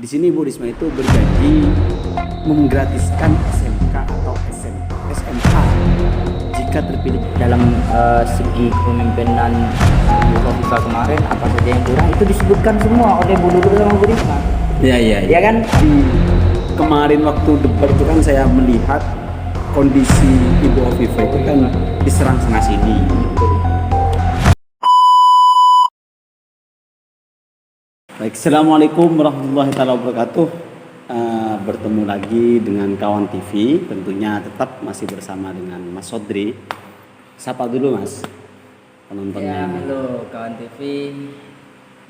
Di sini Bu Risma itu berjanji menggratiskan SMK atau SMA jika terpilih. Dalam segi kepemimpinan Bu Kofifa kemarin, apa saja yang kurang itu disebutkan semua oleh Bu Lulu sama Bu Risma. Iya kan? Kemarin waktu debat itu kan saya melihat kondisi Ibu Kofifa itu kan diserang sana sini. Baik, Assalamualaikum warahmatullahi wabarakatuh. Bertemu lagi dengan Kawan TV, tentunya tetap masih bersama dengan Mas Sodri. Sapa dulu Mas penontonnya. Ya, halo Kawan TV.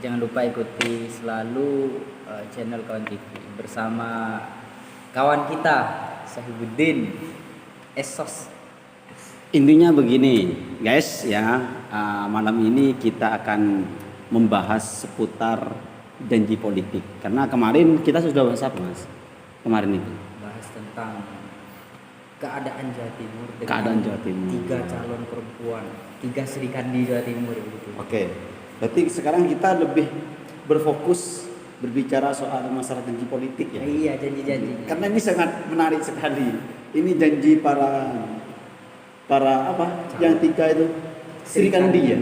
Jangan lupa ikuti selalu channel Kawan TV bersama kawan kita Sahibuddin Esos. Intinya begini guys ya, malam ini kita akan membahas seputar janji politik. Karena kemarin kita sudah bahas apa Mas? Kemarin itu Bahas tentang keadaan Jawa Timur dengan keadaan Jawa Timur. 3 calon perempuan, 3 Sri Kandi Jawa Timur begitu. Oke, berarti sekarang kita lebih berfokus berbicara soal masalah janji politik ya. Iya, janji-janji. Karena ini sangat menarik sekali. Ini janji para apa? Yang 3 itu Sri Kandi ya.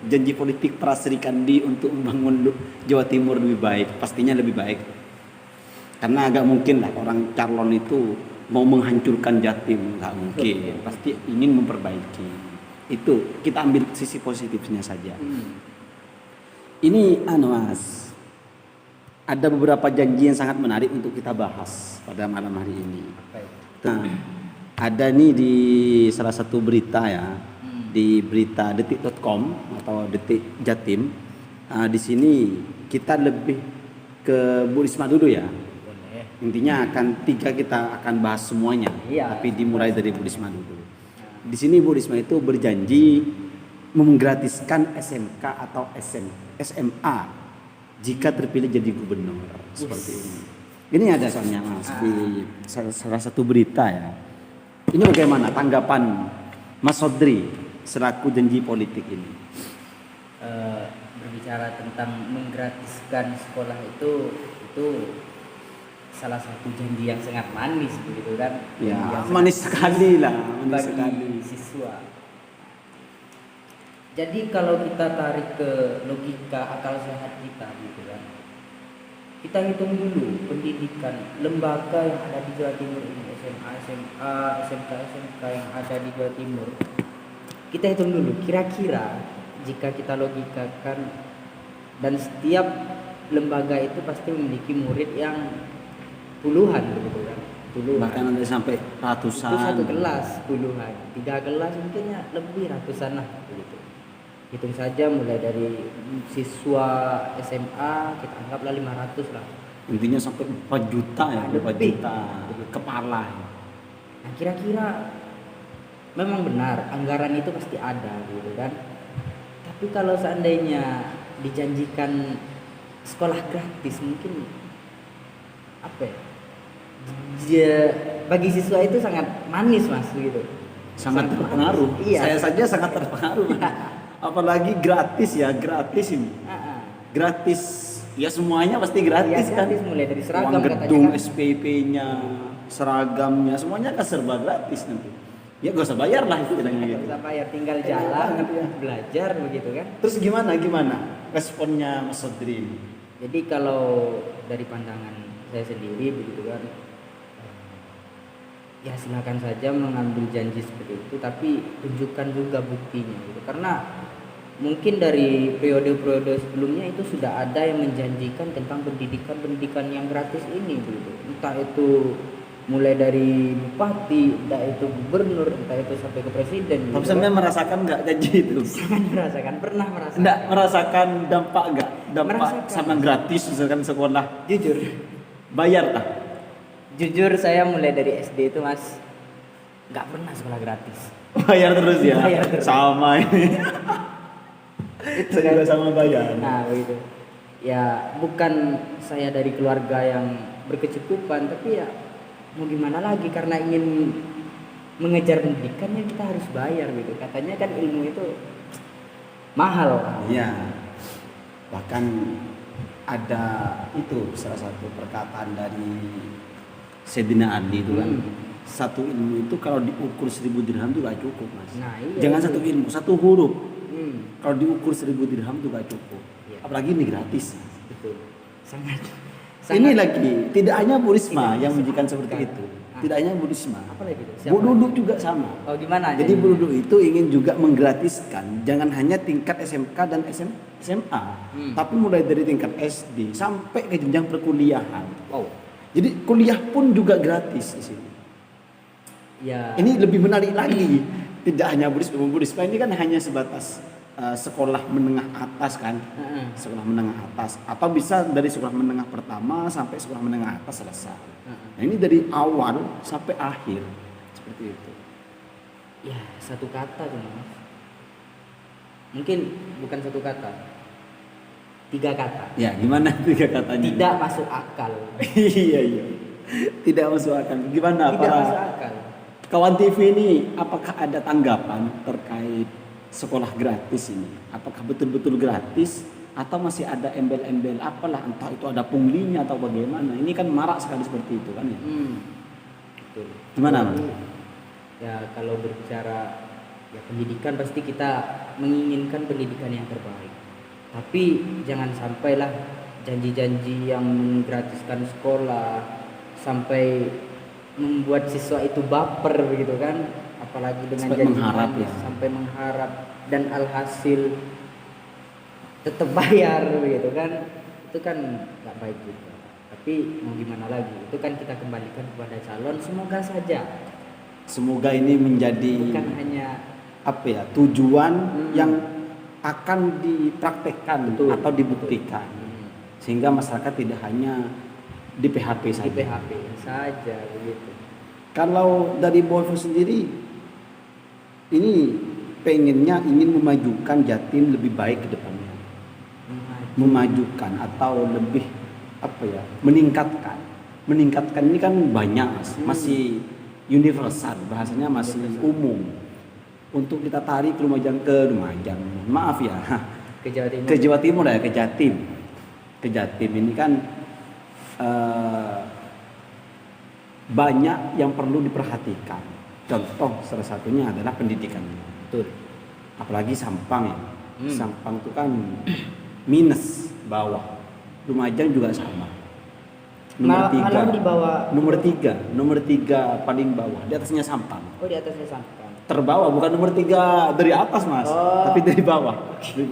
Janji politik para Sri Kandi untuk membangun Jawa Timur lebih baik, pastinya lebih baik. Karena agak mungkin lah orang calon itu mau menghancurkan Jatim, nggak mungkin. Pasti ingin memperbaiki. Itu kita ambil sisi positifnya saja. Ini Mas, ada beberapa janji yang sangat menarik untuk kita bahas pada malam hari ini. Nah, ada nih di salah satu berita ya, di berita detik.com atau Detik Jatim. Di sini kita lebih ke Bu Risma dulu ya. Boleh. Intinya akan 3 kita akan bahas semuanya. Iya. Tapi dimulai dari Bu Risma dulu. Di sini Bu Risma itu berjanji menggratiskan SMK atau SMA jika terpilih jadi gubernur. Seperti ini. Ini ada soalnya Mas di salah satu berita ya. Ini bagaimana tanggapan Mas Sodri selaku janji politik ini? Berbicara tentang menggratiskan sekolah itu salah satu janji yang sangat manis begitu kan? Ya, Yang manis sangat sekali lah, manis bagi sekali. siswa. Jadi kalau kita tarik ke logika akal sehat kita gitu kan, kita hitung dulu pendidikan lembaga yang ada di Jawa Timur ini, SMA, SMA, SMK, SMK yang ada di Jawa Timur. Kita hitung dulu kira-kira jika kita logikakan, dan setiap lembaga itu pasti memiliki murid yang puluhan begitu kan, puluhan. Bahkan ada sampai ratusan. Itu satu kelas puluhan, 3 kelas mungkin ya lebih ratusan lah begitu. Hitung saja mulai dari siswa SMA kita anggaplah 500 lah. Intinya sampai 4 juta ya, 4 Lebih. juta kepala. Nah, kira-kira memang benar anggaran itu pasti ada gitu kan. Tapi kalau seandainya dijanjikan sekolah gratis mungkin apa ya? Bagi siswa itu sangat manis Mas gitu. Sangat terpengaruh. Iya. Saya saja sangat terpengaruh. Apalagi gratis ya, gratis ini. Gratis. Ya semuanya pasti gratis Iya, kan. gratis, mulai dari seragam Uang katanya gedung, kan. SPP-nya, seragamnya, semuanya kan serba gratis nanti. Ya gak usah bayar lah itu bilangnya Nggak gitu. usah bayar, tinggal jalan banget ya. belajar begitu kan. Terus gimana responnya Mas Sodri ini? Jadi kalau dari pandangan saya sendiri begitu kan, ya silakan saja mengambil janji seperti itu, tapi tunjukkan juga buktinya gitu. Karena mungkin dari periode-periode sebelumnya itu sudah ada yang menjanjikan tentang pendidikan yang gratis ini begitu. Entah itu mulai dari bupati, entah itu gubernur, entah itu sampai ke presiden. Tapi sampai merasakan nggak janji itu? Sangat merasakan, pernah merasakan. Nggak merasakan dampak nggak? Dampak Merasakan. sama gratis misalkan sekolah Jujur, bayar tak? jujur saya mulai dari SD itu Mas nggak pernah sekolah gratis. Bayar terus ya? Bayar terus. Sama ini. Itu juga sama bayar. Nah begitu. Ya bukan saya dari keluarga yang berkecukupan, tapi ya mau gimana lagi, karena ingin mengejar pendidikan ya kita harus bayar gitu. Katanya kan ilmu itu mahal. Iya. Bahkan ada itu salah satu perkataan dari Sayyidina Ali itu kan, satu ilmu itu kalau diukur 1.000 dirham itu gak cukup mas. Nah, iya, Jangan itu. satu ilmu, satu huruf Hmm, kalau diukur 1.000 dirham itu gak cukup. Iya. Apalagi ini gratis. betul. Sangat. Ini lagi tidak hanya Bu Risma Tidak yang bisa menunjukkan bukan. seperti itu. Ah. Tidak hanya Bu Risma. Apa lagi itu? Bu Duduk juga sama. Oh gimana? Jadi Bu Duduk itu ingin juga menggratiskan, jangan hanya tingkat SMK dan SMA, tapi mulai dari tingkat SD sampai ke jenjang perkuliahan. Wow. Jadi kuliah pun juga gratis di sini. Ya. Ini lebih menarik lagi. Tidak hanya Bu Risma ini kan hanya sebatas sekolah menengah atas kan, sekolah menengah atas, atau bisa dari sekolah menengah pertama sampai sekolah menengah atas selesai. Nah ini dari awal sampai akhir seperti itu. Ya satu kata cuma. Mungkin bukan satu kata. 3 kata. Ya gimana 3 katanya? Tidak masuk akal. Iya. Tidak masuk akal. Gimana Tidak para masuk akal. kawan TV ini? Apakah ada tanggapan terkait sekolah gratis ini? Apakah betul-betul gratis atau masih ada embel-embel apalah, entah itu ada punglinya atau bagaimana? Ini kan marak sekali seperti itu kan ya. Betul. Gimana? Ya kalau berbicara ya pendidikan pasti kita menginginkan pendidikan yang terbaik. Tapi jangan sampailah janji-janji yang menggratiskan sekolah sampai membuat siswa itu baper gitu kan, apalagi dengan Sampai janji mengharap manis, ya. sampai mengharap dan alhasil tetap bayar gitu kan, itu kan nggak baik juga. Tapi mau gimana lagi, itu kan kita kembalikan kepada calon, semoga saja Semoga ini menjadi bukan hanya apa ya, tujuan yang akan dipraktekkan Betul. atau dibuktikan, sehingga masyarakat tidak hanya di PHP di saja. PHP saja begitu. Kalau dari Bolvo sendiri ini pengennya ingin memajukan Jatim lebih baik ke depannya, memajukan atau lebih apa ya, meningkatkan ini kan banyak mas, masih universal, bahasanya masih umum. Untuk kita tarik ke Lumajang, maaf ya, Ke Jawa Timur. ke Jawa Timur ya, ke Jatim. Ke Jatim ini kan banyak yang perlu diperhatikan. Contoh salah satunya adalah pendidikan. Betul. Apalagi Sampang ya. Sampang itu kan minus bawah. Lumajang juga sama. Nomor Malah di bawah. Nomor tiga paling bawah. Di atasnya Sampang. Oh di atasnya Sampang. Terbawah, bukan nomor 3 dari atas mas, Oh. tapi dari bawah. Di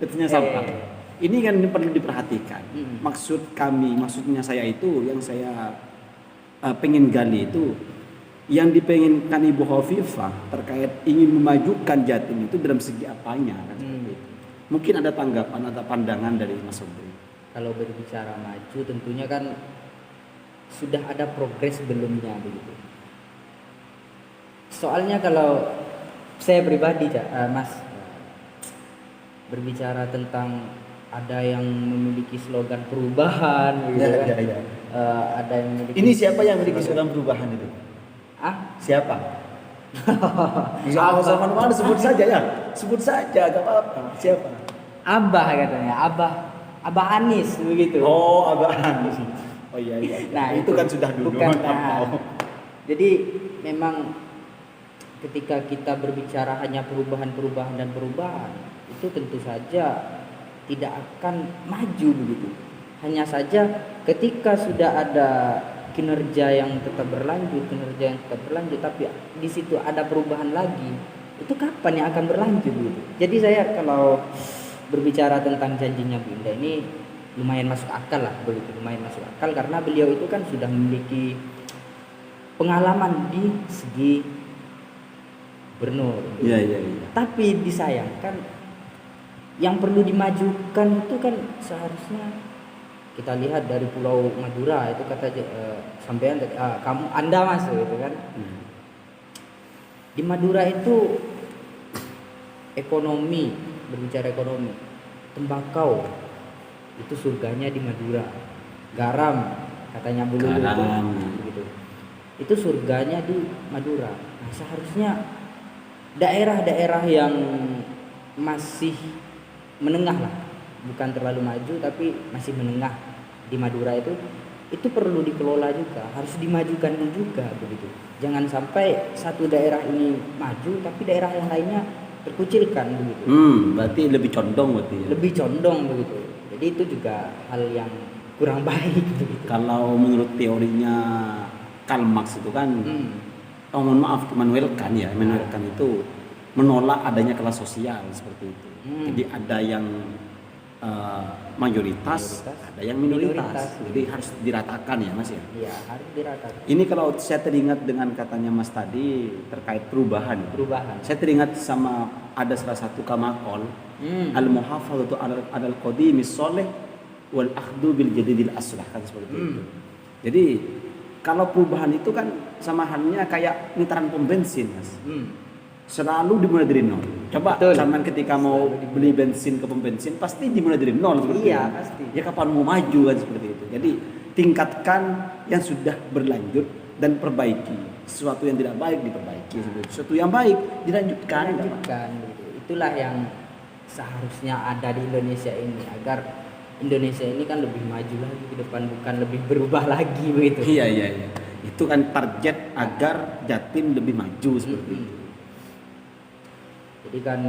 atasnya Sampang. Ini kan perlu diperhatikan. Maksudnya saya itu, yang saya pengen gali itu, yang dipengenkan Ibu Hovifah terkait ingin memajukan Jatim itu dalam segi apanya kan seperti itu. Mungkin ada tanggapan atau pandangan dari Mas Sobri. Kalau berbicara maju tentunya kan sudah ada progres sebelumnya begitu. Soalnya kalau saya pribadi Mas berbicara tentang ada yang memiliki slogan perubahan gitu kan. Ya. Ada yang memiliki. Ini siapa yang memiliki slogan perubahan itu? Siapa? Bisa sama mana sebut saja ya. Sebut saja, gak apa-apa. Siapa? Abah katanya, Abah Anies begitu. Oh, Abah Anies. Oh iya. Nah, itu kan sudah dulu. bukan. Jadi memang ketika kita berbicara hanya perubahan itu tentu saja tidak akan maju begitu. Hanya saja ketika sudah ada kinerja yang tetap berlanjut, tapi di situ ada perubahan lagi, itu kapan yang akan berlanjut gitu. Jadi saya kalau berbicara tentang janjinya Bu Indah ini lumayan masuk akal lah begitu, lumayan masuk akal karena beliau itu kan sudah memiliki pengalaman di segi gubernur. Iya. Tapi disayangkan yang perlu dimajukan itu kan seharusnya kita lihat dari Pulau Madura itu kata sampean Anda Mas gitu kan. Di Madura itu ekonomi, berbicara ekonomi, tembakau itu surganya di Madura. Garam katanya Bu Lulu gitu. Itu surganya di Madura. Nah, seharusnya daerah-daerah yang masih menengah lah, bukan terlalu maju tapi masih menengah di Madura itu perlu dikelola juga, harus dimajukan juga begitu. Jangan sampai satu daerah ini maju tapi daerah yang lainnya terkucilkan begitu. Berarti lebih condong berarti ya. Lebih condong begitu. Jadi itu juga hal yang kurang baik begitu. Kalau menurut teorinya Karl Marx itu kan, mohon maaf, Immanuel Kant itu menolak adanya kelas sosial seperti itu. Jadi ada yang mayoritas, ada yang minoritas. Jadi harus diratakan ya Mas ya. Iya, harus diratakan. Ini kalau saya teringat dengan katanya Mas tadi terkait perubahan. Saya teringat sama ada salah satu kamakol al-muhafadzatu alal qadimi sholih wal akhdhu bil jadidil aslah kan seperti itu. Jadi kalau perubahan itu kan sama halnya kayak nitaran pom bensin Mas. Selalu dimulai dari nol. Coba zaman ketika mau beli bensin ke pom bensin pasti dimulai dari nol seperti itu. Pasti. Ya kapan mau maju kan seperti itu. Jadi tingkatkan yang sudah berlanjut dan perbaiki. Sesuatu yang tidak baik diperbaiki, sesuatu yang baik dilanjutkan. Itulah yang seharusnya ada di Indonesia ini, agar Indonesia ini kan lebih maju lagi ke depan, bukan lebih berubah lagi begitu. Iya. Itu kan target agar Jatim lebih maju seperti itu. Jadi kan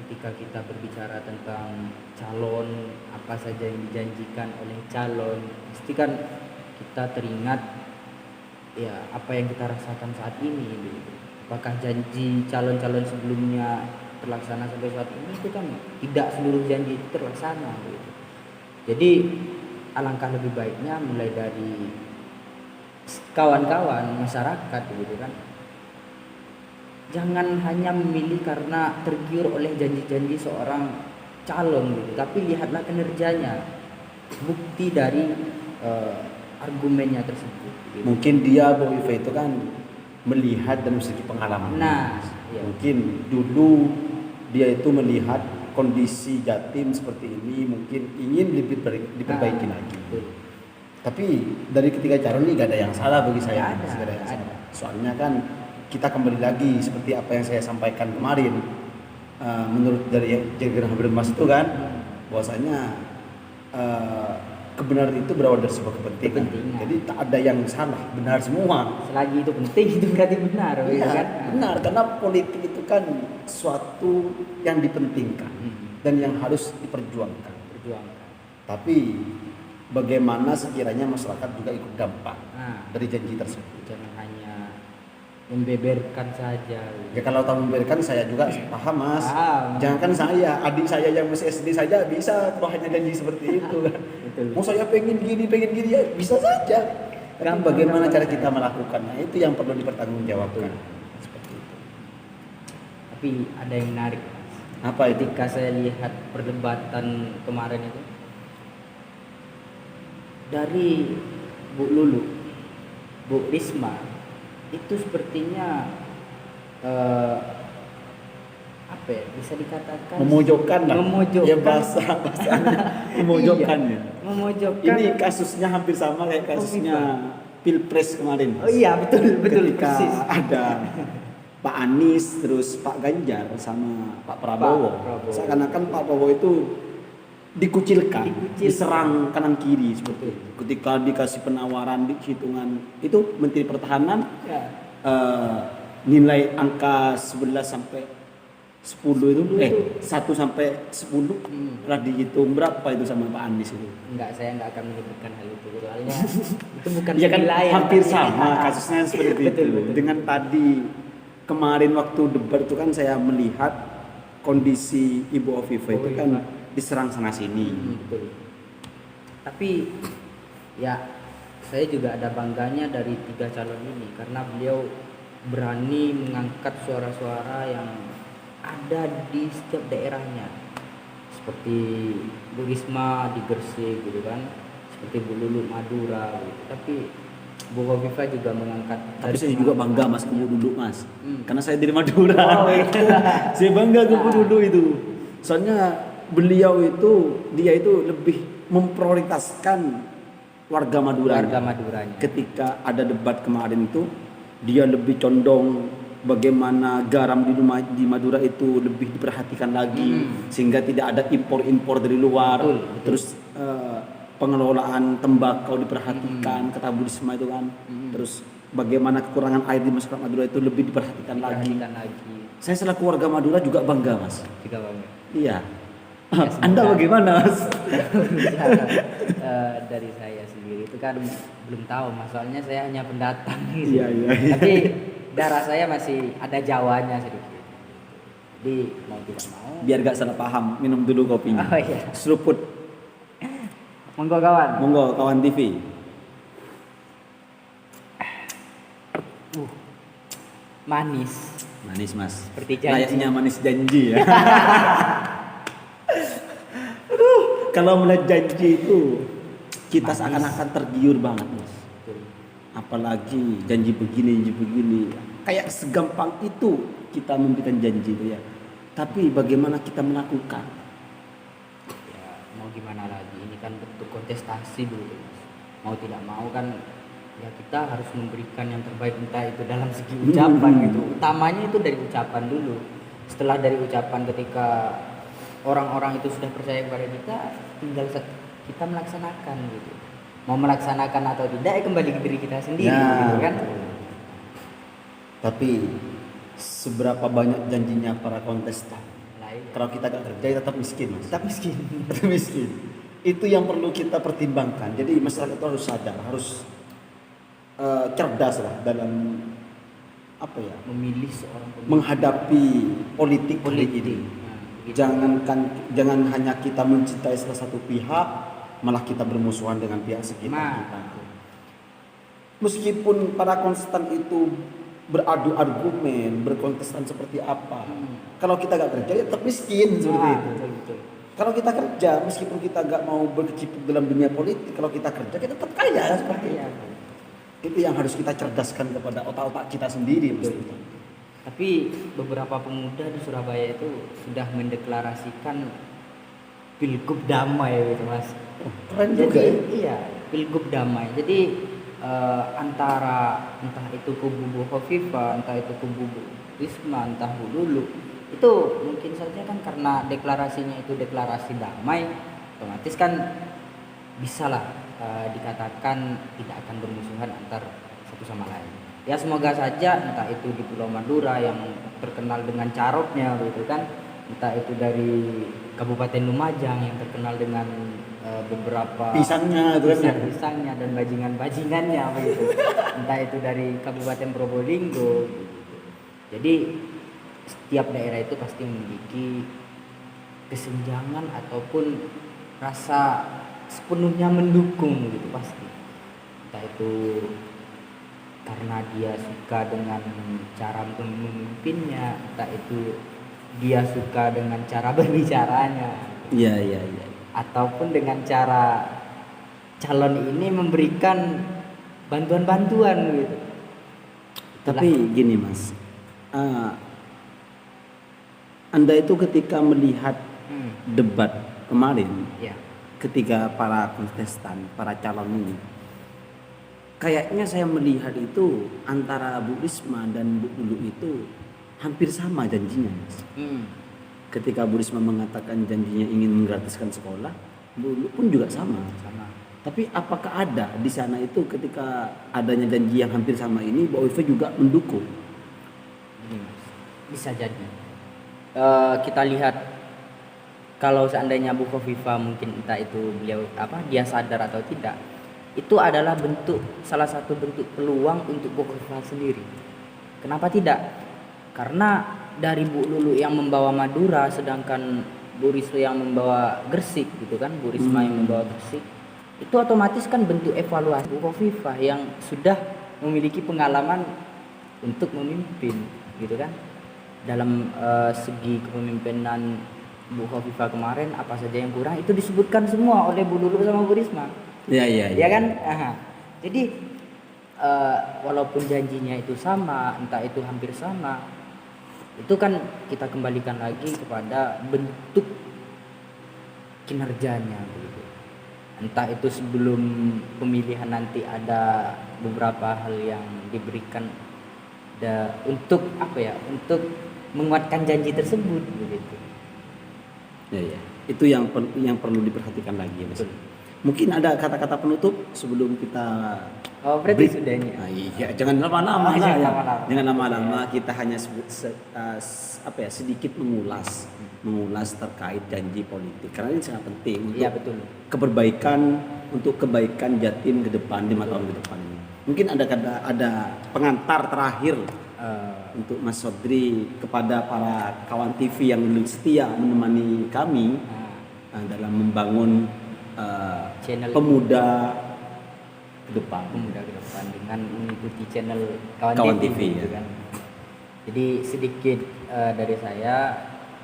ketika kita berbicara tentang calon, apa saja yang dijanjikan oleh calon, pasti kan kita teringat ya apa yang kita rasakan saat ini gitu. Apakah janji calon-calon sebelumnya terlaksana sampai saat ini? Itu kan tidak seluruh janji itu terlaksana gitu. Jadi alangkah lebih baiknya mulai dari kawan-kawan masyarakat gitu kan, jangan hanya memilih karena tergiur oleh janji-janji seorang calon gitu, tapi lihatlah kinerjanya, bukti dari argumennya tersebut gitu. Mungkin dia Bu Iva itu kan melihat dan memiliki pengalaman. Ya. Mungkin dulu dia itu melihat kondisi Jatim seperti ini, mungkin ingin lebih diperbaiki lagi. Betul. Tapi dari ketiga calon ini gak ada yang salah bagi saya. Gak ada yang salah. Soalnya kan kita kembali lagi seperti apa yang saya sampaikan kemarin, menurut dari Jagerah Bermas itu kan bahwasanya kebenaran itu berawal dari sebuah kepentingan. Jadi tak ada yang salah, benar semua. Selagi itu penting itu berarti benar, ya, kan? Benar, karena politik itu kan suatu yang dipentingkan dan yang harus diperjuangkan. Tapi bagaimana sekiranya masyarakat juga ikut dampak dari janji tersebut. Jangan hanya membeberkan saja. Ya kalau tahu membeberkan saya juga paham Mas. Jangankan saya, adik saya yang masih SD saja bisa hanya janji seperti itu kan. Mau saya pengen gini ya bisa saja. Tapi bagaimana cara kita melakukannya itu yang perlu dipertanggungjawabkan. Seperti itu. Tapi ada yang menarik. Apa itu? Ketika saya lihat perdebatan kemarin itu dari Bu Lulu, Bu Risma, itu sepertinya apa ya, bisa dikatakan memojokkan lah. Ya bahasa memojokkan ya. Memojokkan. Ini kasusnya hampir sama kayak kasusnya Pilpres kemarin. Oh iya, betul Ketika persis. ada Pak Anies terus Pak Ganjar sama Pak Prabowo. Seakan-akan Pak Prabowo itu dikucilkan, diserang kanan kiri seperti itu. Ketika dikasih penawaran di hitungan itu Menteri Pertahanan nilai angka 11 sampai 10 itu 1 sampai 10 lah dihitung berapa itu sama Pak Anies itu. Saya enggak akan menyebutkan hal itu soalnya itu bukan ya kan wilayah hampir sama kasusnya seperti itu. Betul. Dengan tadi kemarin waktu debat itu kan saya melihat kondisi Ibu Hovifa itu kan diserang sana sini. Betul. Tapi ya saya juga ada bangganya dari 3 calon ini karena beliau berani mengangkat suara-suara yang ada di setiap daerahnya, seperti Bu Risma di Gresik gitu kan, seperti Bu Lulu Madura gitu. Tapi Bu Hovifa juga mengangkat. Tapi saya juga bangga Mas ke Bu Lulu Mas, karena saya dari Madura. Saya bangga ke Bu Lulu itu, soalnya beliau itu dia itu lebih memprioritaskan warga Maduranya. Maduranya. Ketika ada debat kemarin itu dia lebih condong bagaimana garam di Madura itu lebih diperhatikan lagi sehingga tidak ada impor dari luar. Betul, betul. Terus pengelolaan tembakau diperhatikan, kata Bu Risma itu kan. Terus bagaimana kekurangan air di masyarakat Madura itu lebih diperhatikan lagi. Saya selaku warga Madura juga bangga, Mas. Juga bangga. Iya. Ya, Anda bagaimana, Mas? Dari saya sendiri itu kan belum tahu, soalnya saya hanya pendatang gitu. Iya. Tapi darah saya masih ada Jawanya sedikit. Jadi mau tidak mau. Biar gak salah paham, minum dulu kopinya. Oh iya. Seruput. Monggo kawan. Monggo kawan TV. Manis. Manis, Mas. Seperti janji. Layaknya manis janji ya. Kalau melihat janji itu kita Manis. seakan-akan tergiur banget, Mas. Apalagi janji begini. Kayak segampang itu kita memberikan janji itu ya. Tapi bagaimana kita melakukan? Ya, mau gimana lagi? Ini kan bentuk kontestasi dulu, Mas. Mau tidak mau kan ya kita harus memberikan yang terbaik, entah itu dalam segi ucapan gitu. Utamanya itu dari ucapan dulu. Setelah dari ucapan, ketika orang-orang itu sudah percaya kepada kita, tinggal kita melaksanakan gitu. Mau melaksanakan atau tidak ya kembali ke diri kita sendiri gitu kan. Tapi seberapa banyak janjinya para kontestan? Kalau kita gak kerja tetap miskin, Mas. Tetap miskin. Tetap miskin. Itu yang perlu kita pertimbangkan. Jadi masyarakat itu harus sadar, harus cerdas lah dalam apa ya? Memilih seorang pemimpin. Menghadapi politik hari ini. Gitu. Jangan hanya kita mencintai salah satu pihak, malah kita bermusuhan dengan pihak sekitar kita. Meskipun para kontestan itu beradu argumen, berkontestan seperti apa, kalau kita gak kerja ya tetap miskin seperti itu. Betul. Kalau kita kerja, meskipun kita gak mau berkecimpung dalam dunia politik, kalau kita kerja kita tetap kaya seperti itu. Itu yang harus kita cerdaskan kepada otak-otak kita sendiri. Tapi beberapa pemuda di Surabaya itu sudah mendeklarasikan pilgub damai gitu, Mas. Keren juga ya. Iya, pilgub damai. Jadi antara entah itu kubu Bu Khofifah, entah itu kubu Bu Risma, entah Bu Lulu, itu mungkin saja kan karena deklarasinya itu deklarasi damai, otomatis kan bisalah dikatakan tidak akan bermusuhan antar satu sama lain. Ya semoga saja, entah itu di Pulau Madura yang terkenal dengan caroknya gitu kan, entah itu dari Kabupaten Lumajang yang terkenal dengan beberapa pisangnya dan bajingannya begitu. Entah itu dari Kabupaten Probolinggo gitu. Jadi setiap daerah itu pasti memiliki kesenjangan ataupun rasa sepenuhnya mendukung gitu pasti. Entah itu karena dia suka dengan cara memimpinnya, entah itu dia suka dengan cara berbicaranya. Iya. Ataupun dengan cara calon ini memberikan bantuan-bantuan gitu. Tapi gini, Mas, Anda itu ketika melihat debat kemarin, ya. Ketika para kontestan, para calon ini, kayaknya saya melihat itu antara Bu Risma dan Bu Lulu itu hampir sama janjinya, Mas. Ketika Bu Risma mengatakan janjinya ingin menggratiskan sekolah, Bu Lulu pun juga sama. Tapi apakah ada di sana itu ketika adanya janji yang hampir sama ini, Bu Khofifah juga mendukung? Bisa jadi. Kita lihat kalau seandainya Bu Khofifah mungkin entah itu beliau dia sadar atau tidak, itu adalah salah satu bentuk peluang untuk Bu Khofifah sendiri. Kenapa tidak? Karena dari Bu Lulu yang membawa Madura, sedangkan Bu Risma yang membawa Gresik gitu kan, Bu Risma yang membawa Gresik, itu otomatis kan bentuk evaluasi Bu Khofifah yang sudah memiliki pengalaman untuk memimpin gitu kan. Dalam segi kepemimpinan Bu Khofifah kemarin apa saja yang kurang itu disebutkan semua oleh Bu Lulu sama Bu Risma. Iya. Ya kan? Jadi walaupun janjinya itu sama, entah itu hampir sama, itu kan kita kembalikan lagi kepada bentuk kinerjanya gitu. Entah itu sebelum pemilihan nanti ada beberapa hal yang diberikan untuk apa ya? Untuk menguatkan janji tersebut begitu. Ya. Itu yang perlu diperhatikan lagi ya, Mas. Betul. Mungkin ada kata-kata penutup sebelum kita Oh, berarti break? sudah ini. Iya, jangan lama-lama lah Jangan ya. lama-lama. Jangan lama-lama, kita hanya sedikit mengulas terkait janji politik karena ini sangat penting untuk Iya, betul. kebaikan Jatim ke depan 5 tahun ke depan ini. Mungkin ada pengantar terakhir untuk Mas Sodri kepada para kawan TV yang dulu setia menemani kami dalam membangun channel pemuda ke depan. dengan mengikuti channel Kawan TV, TV, gitu ya. kan. Jadi sedikit dari saya,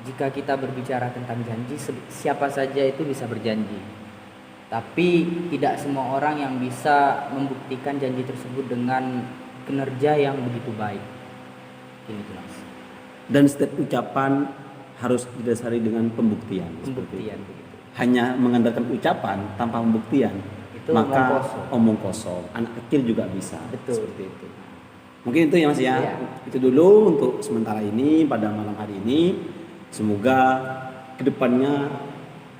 jika kita berbicara tentang janji, siapa saja itu bisa berjanji. Tapi tidak semua orang yang bisa membuktikan janji tersebut dengan kinerja yang begitu baik. Ini tuh, Mas. Dan setiap ucapan harus didasari dengan pembuktian. Pembuktian begitu. Hanya mengandalkan ucapan tanpa pembuktian, Itu maka omong omong kosong. Anak kecil juga bisa. Betul. Seperti itu. Mungkin itu ya Mas ya. Iya. Itu dulu untuk sementara ini pada malam hari ini. Semoga kedepannya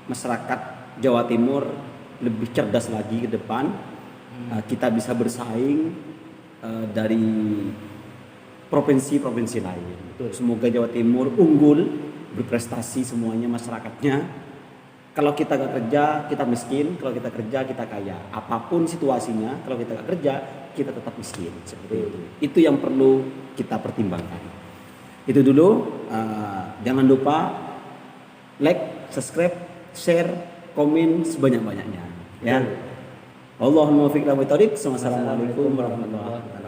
masyarakat Jawa Timur lebih cerdas lagi ke depan. Kita bisa bersaing dari provinsi-provinsi lain. Betul. Semoga Jawa Timur unggul, berprestasi semuanya masyarakatnya. Kalau kita gak kerja, kita miskin. Kalau kita kerja, kita kaya. Apapun situasinya, kalau kita gak kerja, kita tetap miskin. Seperti itu. Itu yang perlu kita pertimbangkan. Itu dulu. Jangan lupa like, subscribe, share, komen sebanyak-banyaknya. Ya. Allahumma fiqh wa tariq. Wassalamualaikum warahmatullahi wabarakatuh.